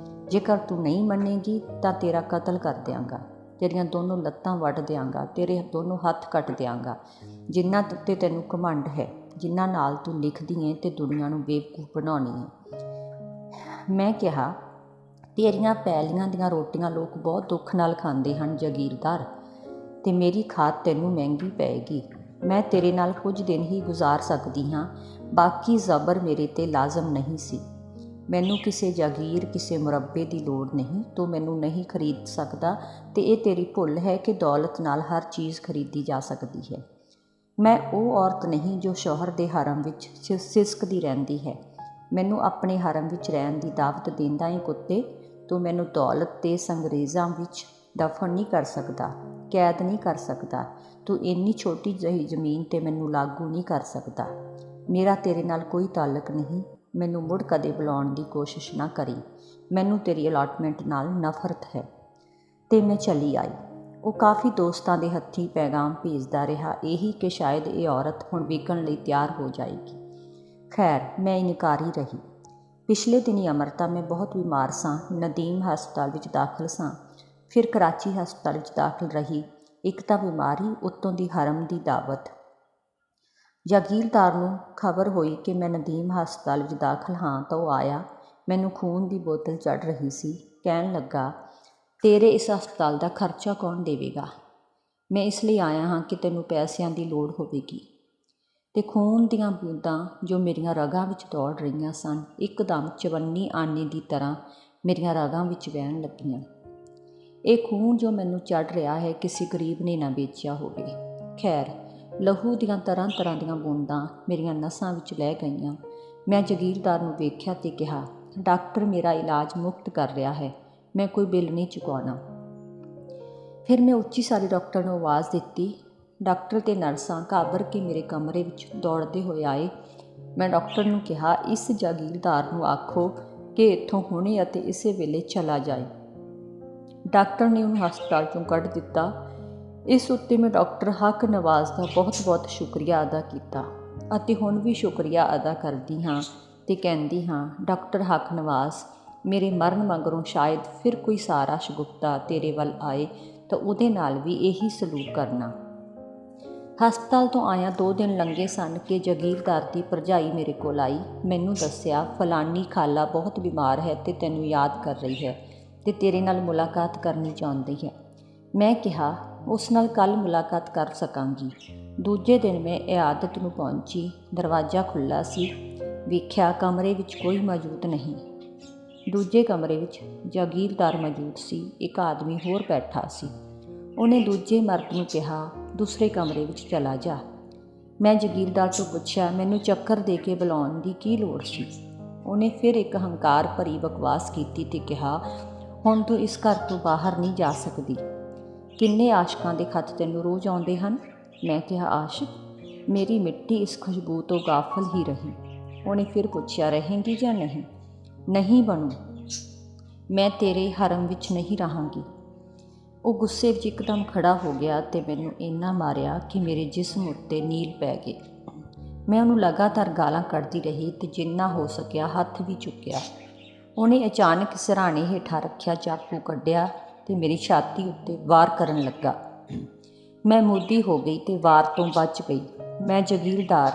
ਜੇਕਰ ਤੂੰ ਨਹੀਂ ਮੰਨੇਗੀ ਤਾਂ ਤੇਰਾ ਕਤਲ ਕਰ ਦਿਆਂਗਾ, ਤੇਰੀਆਂ ਦੋਨੋਂ ਲੱਤਾਂ ਵੱਢ ਦਿਆਂਗਾ, ਤੇਰੇ ਦੋਨੋਂ ਹੱਥ ਕੱਟ ਦਿਆਂਗਾ। ਜਿਨ੍ਹਾਂ ਉੱਤੇ ਤੈਨੂੰ ਘਮੰਡ ਹੈ, ਜਿਨ੍ਹਾਂ ਨਾਲ ਤੂੰ ਲਿਖਦੀ ਹੈ ਤੇ ਦੁਨੀਆ ਨੂੰ ਬੇਵਕੂਫ ਬਣਾਉਣੀ ਹੈ। ਮੈਂ ਕਿਹਾ, ਤੇਰੀਆਂ ਪੈਲੀਆਂ ਦੀਆਂ ਰੋਟੀਆਂ ਲੋਕ ਬਹੁਤ ਦੁੱਖ ਨਾਲ ਖਾਂਦੇ ਹਨ ਜਾਗੀਰਦਾਰ, ਤੇ ਮੇਰੀ ਖਾਦ ਤੈਨੂੰ ਮਹਿੰਗੀ ਪਏਗੀ। ਮੈਂ ਤੇਰੇ ਨਾਲ ਕੁਝ ਦਿਨ ਹੀ ਗੁਜ਼ਾਰ ਸਕਦੀ ਹਾਂ, ਬਾਕੀ ਜ਼ਬਰ ਮੇਰੇ 'ਤੇ ਲਾਜ਼ਮ ਨਹੀਂ ਸੀ। ਮੈਨੂੰ ਕਿਸੇ ਜਾਗੀਰ, ਕਿਸੇ ਮੁਰੱਬੇ ਦੀ ਲੋੜ ਨਹੀਂ। ਤੂੰ ਮੈਨੂੰ ਨਹੀਂ ਖਰੀਦ ਸਕਦਾ ਤੇ ਇਹ ਤੇਰੀ ਭੁੱਲ ਹੈ ਕਿ ਦੌਲਤ ਨਾਲ ਹਰ ਚੀਜ਼ ਖਰੀਦੀ ਜਾ ਸਕਦੀ ਹੈ। ਮੈਂ ਉਹ ਔਰਤ ਨਹੀਂ ਜੋ ਸ਼ੌਹਰ ਦੇ ਹਰਮ ਵਿੱਚ ਸਿਸਕਦੀ ਰਹਿੰਦੀ ਹੈ। ਮੈਨੂੰ ਆਪਣੇ ਹਰਮ ਵਿੱਚ ਰਹਿਣ ਦੀ ਦਾਵਤ ਦਿੰਦਾ ਏ ਕੁੱਤੇ। ਤੂੰ ਮੈਨੂੰ ਦੌਲਤ ਤੇ ਸੰਗਰੇਜ਼ਾਂ ਵਿੱਚ ਦਫਨ ਨਹੀਂ ਕਰ ਸਕਦਾ, ਕੈਦ ਨਹੀਂ ਕਰ ਸਕਦਾ। ਤੂੰ ਇੰਨੀ ਛੋਟੀ ਜਿਹੀ ਜ਼ਮੀਨ 'ਤੇ ਮੈਨੂੰ ਲਾਗੂ ਨਹੀਂ ਕਰ ਸਕਦਾ। ਮੇਰਾ ਤੇਰੇ ਨਾਲ ਕੋਈ ਤਾਲੁਕ ਨਹੀਂ। ਮੈਨੂੰ ਮੁੜ ਕਦੇ ਬੁਲਾਉਣ ਦੀ ਕੋਸ਼ਿਸ਼ ਨਾ ਕਰੀ। ਮੈਨੂੰ ਤੇਰੀ ਅਲਾਟਮੈਂਟ ਨਾਲ ਨਫ਼ਰਤ ਹੈ। ਤੇ ਮੈਂ ਚਲੀ ਆਈ। ਉਹ ਕਾਫੀ ਦੋਸਤਾਂ ਦੇ ਹੱਥੀਂ ਪੈਗਾਮ ਭੇਜਦਾ ਰਿਹਾ, ਇਹੀ ਕਿ ਸ਼ਾਇਦ ਇਹ ਔਰਤ ਹੁਣ ਵਿਕਣ ਲਈ ਤਿਆਰ ਹੋ ਜਾਏਗੀ। ਖੈਰ, ਮੈਂ ਇਨਕਾਰੀ ਰਹੀ। ਪਿਛਲੇ ਦਿਨੀਂ ਅਮਰਤਾ, ਮੈਂ ਬਹੁਤ ਬਿਮਾਰ ਸਾਂ। ਨਦੀਮ ਹਸਪਤਾਲ ਵਿੱਚ ਦਾਖਲ ਸਾਂ, ਫਿਰ ਕਰਾਚੀ ਹਸਪਤਾਲ ਵਿੱਚ ਦਾਖਲ ਰਹੀ। ਇੱਕ ਤਾਂ ਬਿਮਾਰੀ, ਉੱਤੋਂ ਦੀ ਹਰਮ ਦੀ ਦਾਵਤ। ਜਾਗੀਰਦਾਰ ਨੂੰ ਖਬਰ ਹੋਈ ਕਿ ਮੈਂ ਨਦੀਮ ਹਸਪਤਾਲ ਵਿੱਚ ਦਾਖਲ ਹਾਂ ਤਾਂ ਉਹ ਆਇਆ। ਮੈਨੂੰ ਖੂਨ ਦੀ ਬੋਤਲ ਚੜ੍ਹ ਰਹੀ ਸੀ। ਕਹਿਣ ਲੱਗਾ, ਤੇਰੇ ਇਸ ਹਸਪਤਾਲ ਦਾ ਖਰਚਾ ਕੌਣ ਦੇਵੇਗਾ? ਮੈਂ ਇਸ ਲਈ ਆਇਆ ਹਾਂ ਕਿ ਤੈਨੂੰ ਪੈਸਿਆਂ ਦੀ ਲੋੜ ਹੋਵੇਗੀ। ਤੇ ਖੂਨ ਦੀਆਂ ਬੂੰਦਾਂ ਜੋ ਮੇਰੀਆਂ ਰਗਾਂ ਵਿੱਚ ਦੌੜ ਰਹੀਆਂ ਸਨ, ਇੱਕਦਮ ਚਵੰਨੀ ਆਨੇ ਦੀ ਤਰ੍ਹਾਂ ਮੇਰੀਆਂ ਰਗਾਂ ਵਿੱਚ ਵਹਿਣ ਲੱਗੀਆਂ। ਇਹ ਖੂਨ ਜੋ ਮੈਨੂੰ ਚੜ੍ਹ ਰਿਹਾ ਹੈ, ਕਿਸੇ ਗਰੀਬ ਨੇ ਨਾ ਵੇਚਿਆ ਹੋਵੇ। ਖੈਰ, ਲਹੂ ਦੀਆਂ ਤਰ੍ਹਾਂ ਤਰ੍ਹਾਂ ਦੀਆਂ ਬੂੰਦਾਂ ਮੇਰੀਆਂ ਨਸਾਂ ਵਿੱਚ ਲੈ ਗਈਆਂ। ਮੈਂ ਜਾਗੀਰਦਾਰ ਨੂੰ ਵੇਖਿਆ ਤੇ ਕਿਹਾ, ਡਾਕਟਰ ਮੇਰਾ ਇਲਾਜ ਮੁਫਤ ਕਰ ਰਿਹਾ ਹੈ, ਮੈਂ ਕੋਈ ਬਿੱਲ ਨਹੀਂ ਚੁਕਾਉਣਾ। ਫਿਰ ਮੈਂ ਉੱਚੀ ਸਾਰੀ ਡਾਕਟਰ ਨੂੰ ਆਵਾਜ਼ ਦਿੱਤੀ, ਡਾਕਟਰ ਤੇ ਨਰਸਾਂ ਘਾਬਰ ਕੇ ਮੇਰੇ ਕਮਰੇ ਵਿੱਚ ਦੌੜਦੇ ਹੋਏ ਆਏ। ਮੈਂ ਡਾਕਟਰ ਨੂੰ ਕਿਹਾ, ਇਸ ਜਾਗੀਰਦਾਰ ਨੂੰ ਆਖੋ ਕਿ ਇੱਥੋਂ ਹੁਣੇ ਅਤੇ ਇਸੇ ਵੇਲੇ ਚਲਾ ਜਾਏ। ਡਾਕਟਰ ਨੇ ਉਹਨੂੰ ਹਸਪਤਾਲ 'ਚੋਂ ਕੱਢ ਦਿੱਤਾ। ਇਸ ਉੱਤੇ ਮੈਂ ਡਾਕਟਰ ਹੱਕ ਨਵਾਜ਼ ਦਾ ਬਹੁਤ-ਬਹੁਤ ਸ਼ੁਕਰੀਆ ਅਦਾ ਕੀਤਾ ਅਤੇ ਹੁਣ ਵੀ ਸ਼ੁਕਰੀਆ ਅਦਾ ਕਰਦੀ ਹਾਂ ਤੇ ਕਹਿੰਦੀ ਹਾਂ, ਡਾਕਟਰ ਹੱਕ ਨਵਾਜ਼, ਮੇਰੇ ਮਰਨ ਮਗਰੋਂ ਸ਼ਾਇਦ ਫਿਰ ਕੋਈ ਸਾਰਾਸ਼ ਗੁਪਤਾ ਤੇਰੇ ਵੱਲ ਆਏ ਤਾਂ ਉਹਦੇ ਨਾਲ ਵੀ ਇਹੀ ਸਲੂਕ ਕਰਨਾ। ਹਸਪਤਾਲ ਤੋਂ ਆਇਆਂ 2 ਦਿਨ ਲੰਘੇ ਸਨ ਕਿ ਜਾਗੀਰਦਾਰ ਦੀ ਭਰਜਾਈ ਮੇਰੇ ਕੋਲ ਆਈ। ਮੈਨੂੰ ਦੱਸਿਆ, ਫਲਾਨੀ ਖਾਲਾ ਬਹੁਤ ਬਿਮਾਰ ਹੈ ਤੇ ਤੈਨੂੰ ਯਾਦ ਕਰ ਰਹੀ ਹੈ ਤੇ ਤੇਰੇ ਨਾਲ ਮੁਲਾਕਾਤ ਕਰਨੀ ਚਾਹੁੰਦੀ ਹੈ। ਮੈਂ ਕਿਹਾ, ਉਸ ਨਾਲ ਕੱਲ੍ਹ ਮੁਲਾਕਾਤ ਕਰ ਸਕਾਂਗੀ। ਦੂਜੇ ਦਿਨ ਮੈਂ ਇਆਦਤ ਨੂੰ ਪਹੁੰਚੀ। ਦਰਵਾਜ਼ਾ ਖੁੱਲ੍ਹਾ ਸੀ। ਵੇਖਿਆ ਕਮਰੇ ਵਿੱਚ ਕੋਈ ਮੌਜੂਦ ਨਹੀਂ। ਦੂਜੇ ਕਮਰੇ ਵਿੱਚ ਜਾਗੀਰਦਾਰ ਮੌਜੂਦ ਸੀ। ਇੱਕ ਆਦਮੀ ਹੋਰ ਬੈਠਾ ਸੀ। ਉਹਨੇ ਦੂਜੇ ਮਰਦ ਨੂੰ ਕਿਹਾ, ਦੂਸਰੇ ਕਮਰੇ ਵਿੱਚ ਚਲਾ ਜਾ। ਮੈਂ ਜਾਗੀਰਦਾਰ ਤੋਂ ਪੁੱਛਿਆ, ਮੈਨੂੰ ਚੱਕਰ ਦੇ ਕੇ ਬੁਲਾਉਣ ਦੀ ਕੀ ਲੋੜ ਸੀ? ਉਹਨੇ ਫਿਰ ਇੱਕ ਹੰਕਾਰ ਭਰੀ ਬਕਵਾਸ ਕੀਤੀ ਤੇ ਕਿਹਾ, ਹੁਣ ਤੂੰ ਇਸ ਘਰ ਤੋਂ ਬਾਹਰ ਨਹੀਂ ਜਾ ਸਕਦੀ। ਕਿੰਨੇ ਆਸ਼ਕਾਂ ਦੇ ਖੱਤ ਤੈਨੂੰ ਰੋਜ਼ ਆਉਂਦੇ ਹਨ? ਮੈਂ ਕਿਹਾ, ਆਸ਼ਕ? ਮੇਰੀ ਮਿੱਟੀ ਇਸ ਖੁਸ਼ਬੂ ਤੋਂ ਗਾਫਲ ਹੀ ਰਹੀ। ਉਹਨੇ ਫਿਰ ਪੁੱਛਿਆ, ਰਹੇਂਗੀ ਜਾਂ ਨਹੀਂ? ਨਹੀਂ ਬਣੂ, ਮੈਂ ਤੇਰੇ ਹਰਮ ਵਿੱਚ ਨਹੀਂ ਰਹਾਂਗੀ। ਉਹ ਗੁੱਸੇ ਵਿੱਚ ਇੱਕਦਮ ਖੜ੍ਹਾ ਹੋ ਗਿਆ ਤੇ ਮੈਨੂੰ ਇੰਨਾ ਮਾਰਿਆ ਕਿ ਮੇਰੇ ਜਿਸਮ ਉੱਤੇ ਨੀਲ ਪੈ ਗਏ। ਮੈਂ ਉਹਨੂੰ ਲਗਾਤਾਰ ਗਾਲਾਂ ਕੱਢਦੀ ਰਹੀ ਤੇ ਜਿੰਨਾ ਹੋ ਸਕਿਆ ਹੱਥ ਵੀ ਚੁੱਕਿਆ। ਉਹਨੇ ਅਚਾਨਕ ਸਿਰਹਾਣੇ ਹੇਠਾਂ ਰੱਖਿਆ ਚਾਕੂ ਕੱਢਿਆ ਤੇ ਮੇਰੀ ਛਾਤੀ ਉੱਤੇ ਵਾਰ ਕਰਨ ਲੱਗਾ। ਮੈਂ ਮੁੱਦੀ ਹੋ ਗਈ ਤੇ ਵਾਰ ਤੋਂ ਬਚ ਗਈ। ਮੈਂ ਜਾਗੀਰਦਾਰ,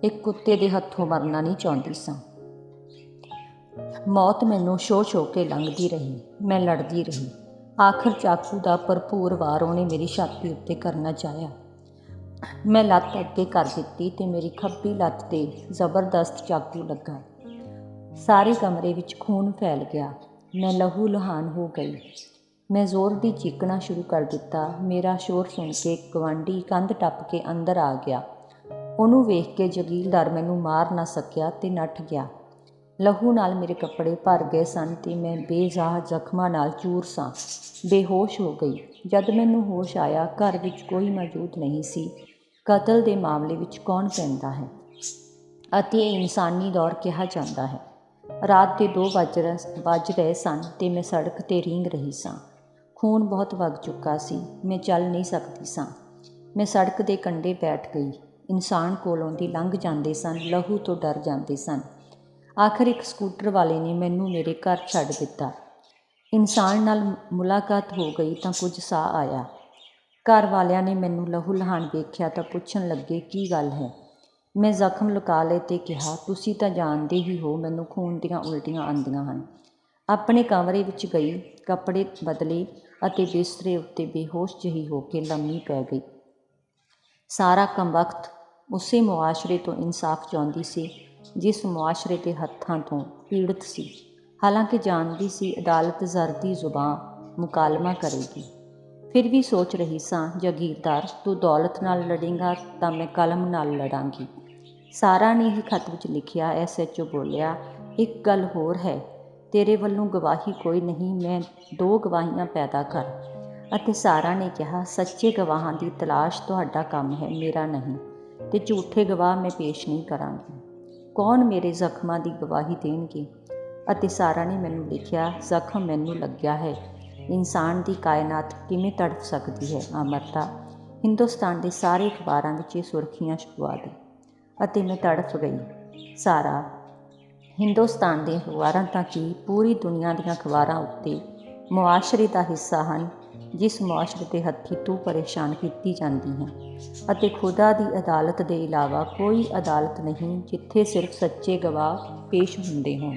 ਇੱਕ ਕੁੱਤੇ ਦੇ ਹੱਥੋਂ ਮਰਨਾ ਨਹੀਂ ਚਾਹੁੰਦੀ ਸਾਂ। ਮੌਤ ਮੈਨੂੰ ਛੋਹ ਕੇ ਲੰਘਦੀ ਰਹੀ। ਮੈਂ ਲੜਦੀ ਰਹੀ। ਆਖਰ ਚਾਕੂ ਦਾ ਭਰਪੂਰ ਵਾਰ ਉਹਨੇ ਮੇਰੀ ਛਾਤੀ ਉੱਤੇ ਕਰਨਾ ਚਾਹਿਆ। ਮੈਂ ਲੱਤ ਅੱਗੇ ਕਰ ਦਿੱਤੀ ਤੇ ਮੇਰੀ ਖੱਬੀ ਲੱਤ 'ਤੇ ਜ਼ਬਰਦਸਤ ਚਾਕੂ ਲੱਗਾ। ਸਾਰੇ ਕਮਰੇ ਵਿੱਚ ਖੂਨ ਫੈਲ ਗਿਆ। ਮੈਂ ਲਹੂ ਲੁਹਾਨ ਹੋ ਗਈ। ਮੈਂ ਜ਼ੋਰ ਦੀ ਚੀਕਣਾ ਸ਼ੁਰੂ ਕਰ ਦਿੱਤਾ। ਮੇਰਾ ਸ਼ੋਰ ਸੁਣ ਕੇ ਗਵਾਂਢੀ ਕੰਧ ਟੱਪ ਕੇ ਅੰਦਰ ਆ ਗਿਆ। ਉਹਨੂੰ ਵੇਖ ਕੇ ਜਾਗੀਰਦਾਰ ਮੈਨੂੰ ਮਾਰ ਨਾ ਸਕਿਆ ਤੇ ਨੱਠ ਗਿਆ। ਲਹੂ ਨਾਲ ਮੇਰੇ ਕੱਪੜੇ ਭਰ ਗਏ ਸਨ ਤੇ ਮੈਂ ਬੇਜ਼ਾਹ ਜ਼ਖਮਾਂ ਨਾਲ ਚੂਰ ਸਾਂ। ਬੇਹੋਸ਼ ਹੋ ਗਈ। ਜਦ ਮੈਨੂੰ ਹੋਸ਼ ਆਇਆ, ਘਰ ਵਿੱਚ ਕੋਈ ਮੌਜੂਦ ਨਹੀਂ ਸੀ। ਕਤਲ ਦੇ ਮਾਮਲੇ ਵਿੱਚ ਕੌਣ ਪੈਂਦਾ ਹੈ ਅਤੇ ਇਹ ਇਨਸਾਨੀ ਦੌਰ ਕਿਹਾ ਜਾਂਦਾ ਹੈ। ਰਾਤ ਦੇ 2 ਵੱਜ ਰਹੇ ਸਨ ਤੇ ਮੈਂ ਸੜਕ 'ਤੇ ਰੀਂਗ ਰਹੀ ਸਾਂ। ਖੂਨ ਬਹੁਤ ਵਗ ਚੁੱਕਾ ਸੀ। ਮੈਂ ਚੱਲ ਨਹੀਂ ਸਕਦੀ ਸਾਂ। ਮੈਂ ਸੜਕ ਦੇ ਕੰਢੇ ਬੈਠ ਗਈ। ਇਨਸਾਨ ਕੋਲੋਂ ਦੀ ਲੰਘ ਜਾਂਦੇ ਸਨ, ਲਹੂ ਤੋਂ ਡਰ ਜਾਂਦੇ ਸਨ। ਆਖਰ ਇੱਕ ਸਕੂਟਰ ਵਾਲੇ ਨੇ ਮੈਨੂੰ ਮੇਰੇ ਘਰ ਛੱਡ ਦਿੱਤਾ। ਇਨਸਾਨ ਨਾਲ ਮੁਲਾਕਾਤ ਹੋ ਗਈ ਤਾਂ ਕੁਝ ਸਾਹ ਆਇਆ। ਘਰ ਵਾਲਿਆਂ ਨੇ ਮੈਨੂੰ ਲਹੂ ਲਹਾਨ ਵੇਖਿਆ ਤਾਂ ਪੁੱਛਣ ਲੱਗੇ, ਕੀ ਗੱਲ ਹੈ? ਮੈਂ ਜ਼ਖਮ ਲੁਕਾ ਲਏ ਤੇ ਕਿਹਾ, ਤੁਸੀਂ ਤਾਂ ਜਾਣਦੇ ਹੀ ਹੋ ਮੈਨੂੰ ਖੂਨ ਦੀਆਂ ਉਲਟੀਆਂ ਆਉਂਦੀਆਂ ਹਨ। ਆਪਣੇ ਕਮਰੇ ਵਿੱਚ ਗਈ, ਕੱਪੜੇ ਬਦਲੇ ਅਤੇ ਬਿਸਤਰੇ ਉੱਤੇ ਬੇਹੋਸ਼ ਜਿਹੀ ਹੋ ਕੇ ਲੰਮੀ ਪੈ ਗਈ। ਸਾਰਾ ਕਮਬਖ਼ਤ ਉਸੇ ਮੁਆਸ਼ਰੇ ਤੋਂ ਇਨਸਾਫ ਚਾਹੁੰਦੀ ਸੀ ਜਿਸ ਮੁਆਸ਼ਰੇ ਦੇ ਹੱਥਾਂ ਤੋਂ ਪੀੜਤ ਸੀ। ਹਾਲਾਂਕਿ ਜਾਣਦੀ ਸੀ ਅਦਾਲਤ ਜ਼ਰਦੀ ਜ਼ੁਬਾਂ ਮੁਕਾਲਮਾ ਕਰੇਗੀ। ਫਿਰ ਵੀ ਸੋਚ ਰਹੀ ਸਾਂ, ਜਾਗੀਰਦਾਰ, ਤੂੰ ਦੌਲਤ ਨਾਲ ਲੜੇਂਗਾ ਤਾਂ ਮੈਂ ਕਲਮ ਨਾਲ ਲੜਾਂਗੀ। ਸਾਰਾ ਨੇ ਹੀ ਖੱਤ ਵਿੱਚ ਲਿਖਿਆ। SHO ਬੋਲਿਆ, ਇੱਕ ਗੱਲ ਹੋਰ ਹੈ, ਤੇਰੇ ਵੱਲੋਂ ਗਵਾਹੀ ਕੋਈ ਨਹੀਂ, ਮੈਂ 2 ਗਵਾਹੀਆਂ ਪੈਦਾ ਕਰ। ਅਤੇ ਸਾਰਾ ਨੇ ਕਿਹਾ, ਸੱਚੇ ਗਵਾਹਾਂ ਦੀ ਤਲਾਸ਼ ਤੁਹਾਡਾ ਕੰਮ ਹੈ, ਮੇਰਾ ਨਹੀਂ, ਤੇ ਝੂਠੇ ਗਵਾਹ ਮੈਂ ਪੇਸ਼ ਨਹੀਂ ਕਰਾਂਗੀ। ਕੌਣ ਮੇਰੇ ਜ਼ਖਮਾਂ ਦੀ ਗਵਾਹੀ ਦੇਣਗੇ? ਅਤੇ ਸਾਰਾ ਨੇ ਮੈਨੂੰ ਲਿਖਿਆ, ਜ਼ਖਮ ਮੈਨੂੰ ਲੱਗਿਆ ਹੈ। ਇਨਸਾਨ ਦੀ ਕਾਇਨਾਤ ਕਿਵੇਂ ਤੜਫ ਸਕਦੀ ਹੈ? ਅਮਰਤਾ। ਹਿੰਦੁਸਤਾਨ ਦੇ ਸਾਰੇ ਅਖਬਾਰਾਂ ਵਿੱਚ ਇਹ ਸੁਰਖੀਆਂ ਛਪਵਾ ਦੇ। ਅਤੇ ਮੈਂ ਤੜਫ ਗਈ। ਸਾਰਾ। ਹਿੰਦੁਸਤਾਨ ਦੇ ਅਖਬਾਰਾਂ ਤਾਂ ਕੀ, ਪੂਰੀ ਦੁਨੀਆ ਦੀਆਂ ਅਖਬਾਰਾਂ ਉੱਤੇ ਮੁਆਸ਼ਰੇ ਦਾ ਹਿੱਸਾ ਹਨ ਜਿਸ ਮੁਆਸ਼ਰੇ ਦੇ ਹੱਥੀਂ ਤੂੰ ਪਰੇਸ਼ਾਨ ਕੀਤੀ ਜਾਂਦੀ ਹੈ। ਅਤੇ ਖੁਦਾ ਦੀ ਅਦਾਲਤ ਦੇ ਇਲਾਵਾ ਕੋਈ ਅਦਾਲਤ ਨਹੀਂ ਜਿੱਥੇ ਸਿਰਫ ਸੱਚੇ ਗਵਾਹ ਪੇਸ਼ ਹੁੰਦੇ ਹੋਣ।